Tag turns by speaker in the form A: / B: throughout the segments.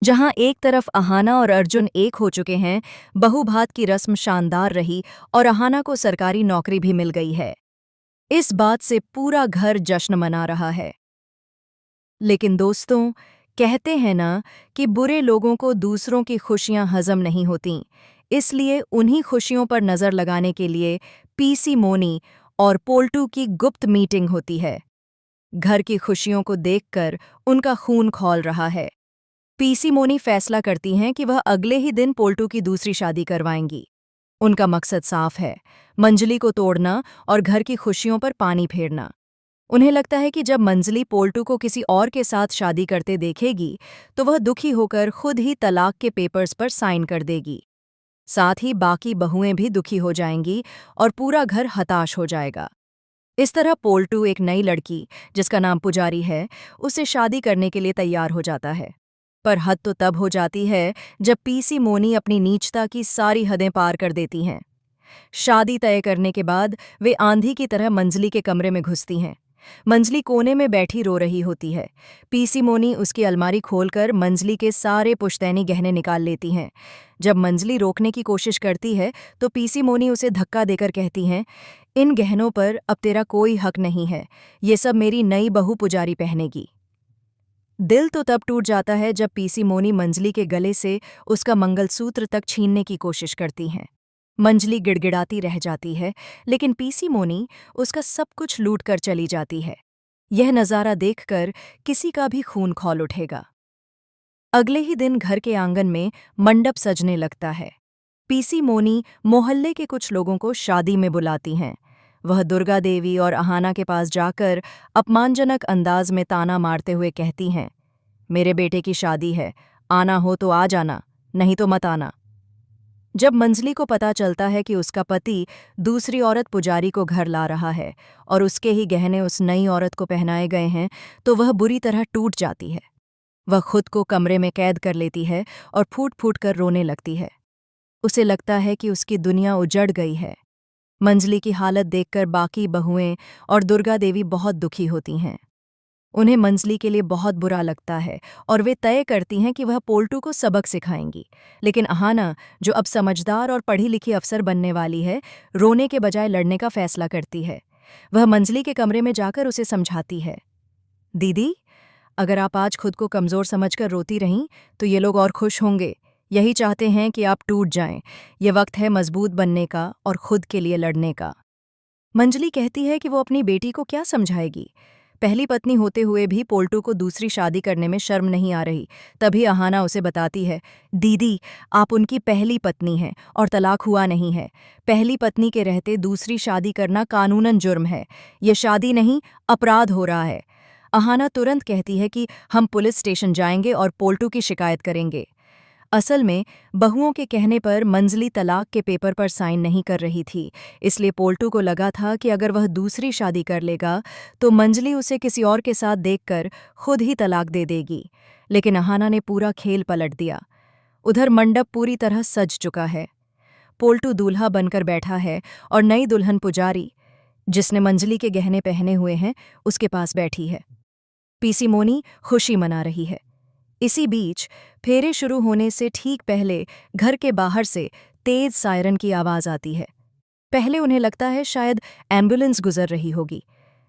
A: जहां एक तरफ अहाना और अर्जुन एक हो चुके हैं, बहुभात की रस्म शानदार रही और अहाना को सरकारी नौकरी भी मिल गई है। इस बात से पूरा घर जश्न मना रहा है। लेकिन दोस्तों, कहते हैं ना कि बुरे लोगों को दूसरों की खुशियां हजम नहीं होतीं, इसलिए उन्हीं खुशियों पर नजर लगाने के लिए पीसी मोनी और पोल्टू की गुप्त मीटिंग होती है। घर की खुशियों को देखकर उनका खून खौल रहा है। पीसी मोनी फैसला करती हैं कि वह अगले ही दिन पोल्टू की दूसरी शादी करवाएंगी। उनका मकसद साफ है, मंजली को तोड़ना और घर की खुशियों पर पानी फेरना। उन्हें लगता है कि जब मंजली पोल्टू को किसी और के साथ शादी करते देखेगी तो वह दुखी होकर खुद ही तलाक के पेपर्स पर साइन कर देगी। साथ ही बाकी बहुएं भी दुखी हो जाएंगी और पूरा घर हताश हो जाएगा। इस तरह पोल्टू एक नई लड़की, जिसका नाम पुजारी है, उससे शादी करने के लिए तैयार हो जाता है। पर हद तो तब हो जाती है जब पीसी मोनी अपनी नीचता की सारी हदें पार कर देती हैं। शादी तय करने के बाद वे आंधी की तरह मंजली के कमरे में घुसती हैं। मंजली कोने में बैठी रो रही होती है। पीसी मोनी उसकी अलमारी खोलकर मंजली के सारे पुश्तैनी गहने निकाल लेती हैं। जब मंजली रोकने की कोशिश करती है तो पीसी मोनी उसे धक्का देकर कहती हैं, इन गहनों पर अब तेरा कोई हक नहीं है, ये सब मेरी नई बहू पुजारी पहनेगी। दिल तो तब टूट जाता है जब पीसी मोनी मंजली के गले से उसका मंगलसूत्र तक छीनने की कोशिश करती हैं। मंजली गिड़गिड़ाती रह जाती है, लेकिन पीसी मोनी उसका सब कुछ लूट कर चली जाती है। यह नज़ारा देखकर किसी का भी खून खौल उठेगा। अगले ही दिन घर के आंगन में मंडप सजने लगता है। पीसी मोनी मोहल्ले के कुछ लोगों को शादी में बुलाती हैं। वह दुर्गा देवी और अहाना के पास जाकर अपमानजनक अंदाज में ताना मारते हुए कहती हैं, मेरे बेटे की शादी है, आना हो तो आ जाना, नहीं तो मत आना। जब मंजली को पता चलता है कि उसका पति दूसरी औरत पुजारी को घर ला रहा है और उसके ही गहने उस नई औरत को पहनाए गए हैं, तो वह बुरी तरह टूट जाती है। वह खुद को कमरे में कैद कर लेती है और फूट फूट कर रोने लगती है। उसे लगता है कि उसकी दुनिया उजड़ गई है। मंजली की हालत देखकर बाकी बहुएं और दुर्गा देवी बहुत दुखी होती हैं। उन्हें मंजली के लिए बहुत बुरा लगता है और वे तय करती हैं कि वह पोल्टू को सबक सिखाएंगी। लेकिन अहाना, जो अब समझदार और पढ़ी लिखी अफसर बनने वाली है, रोने के बजाय लड़ने का फैसला करती है। वह मंजली के कमरे में जाकर उसे समझाती है, दीदी, अगर आप आज खुद को कमज़ोर समझकर रोती रहीं तो ये लोग और खुश होंगे। यही चाहते हैं कि आप टूट जाएं। ये वक्त है मजबूत बनने का और खुद के लिए लड़ने का। मंजली कहती है कि वो अपनी बेटी को क्या समझाएगी। पहली पत्नी होते हुए भी पोल्टू को दूसरी शादी करने में शर्म नहीं आ रही। तभी अहाना उसे बताती है, दीदी, आप उनकी पहली पत्नी हैं और तलाक हुआ नहीं है। पहली पत्नी के रहते दूसरी शादी करना कानूनन जुर्म है। ये शादी नहीं, अपराध हो रहा है। अहाना तुरंत कहती है कि हम पुलिस स्टेशन जाएंगे और पोल्टू की शिकायत करेंगे। असल में बहुओं के कहने पर मंजली तलाक के पेपर पर साइन नहीं कर रही थी, इसलिए पोल्टू को लगा था कि अगर वह दूसरी शादी कर लेगा तो मंजली उसे किसी और के साथ देखकर खुद ही तलाक दे देगी। लेकिन अहाना ने पूरा खेल पलट दिया। उधर मंडप पूरी तरह सज चुका है। पोल्टू दूल्हा बनकर बैठा है और नई दुल्हन पुजारी, जिसने मंजली के गहने पहने हुए हैं, उसके पास बैठी है। पीसी मोनी खुशी मना रही है। इसी बीच फेरे शुरू होने से ठीक पहले घर के बाहर से तेज सायरन की आवाज आती है। पहले उन्हें लगता है शायद एम्बुलेंस गुजर रही होगी,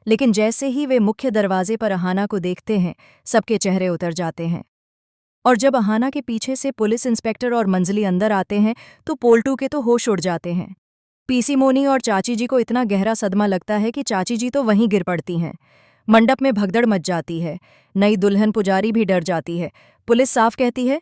A: लेकिन जैसे ही वे मुख्य दरवाजे पर अहाना को देखते हैं, सबके चेहरे उतर जाते हैं। और जब अहाना के पीछे से पुलिस इंस्पेक्टर और मंजली अंदर आते हैं तो पोल्टू के तो होश उड़ जाते हैं। पीसी मोनी और चाची जी को इतना गहरा सदमा लगता है कि चाची जी तो वहीं गिर पड़ती हैं। मंडप में भगदड़ मच जाती है। नई दुल्हन पुजारी भी डर जाती है। पुलिस साफ कहती है,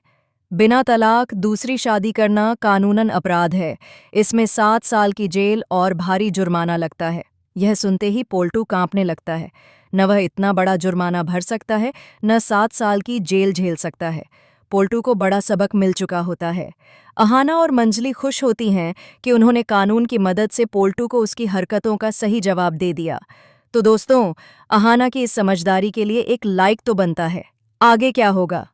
A: बिना तलाक दूसरी शादी करना कानूनन अपराध है। इसमें 7 साल की जेल और भारी जुर्माना लगता है। यह सुनते ही पोल्टू कांपने लगता है। न वह इतना बड़ा जुर्माना भर सकता है, न 7 साल की जेल झेल सकता है। पोल्टू को बड़ा सबक मिल चुका होता है। अहाना और मंजली खुश होती हैं कि उन्होंने कानून की मदद से पोल्टू को उसकी हरकतों का सही जवाब दे दिया। तो दोस्तों, अहाना की इस समझदारी के लिए एक लाइक तो बनता है। आगे क्या होगा?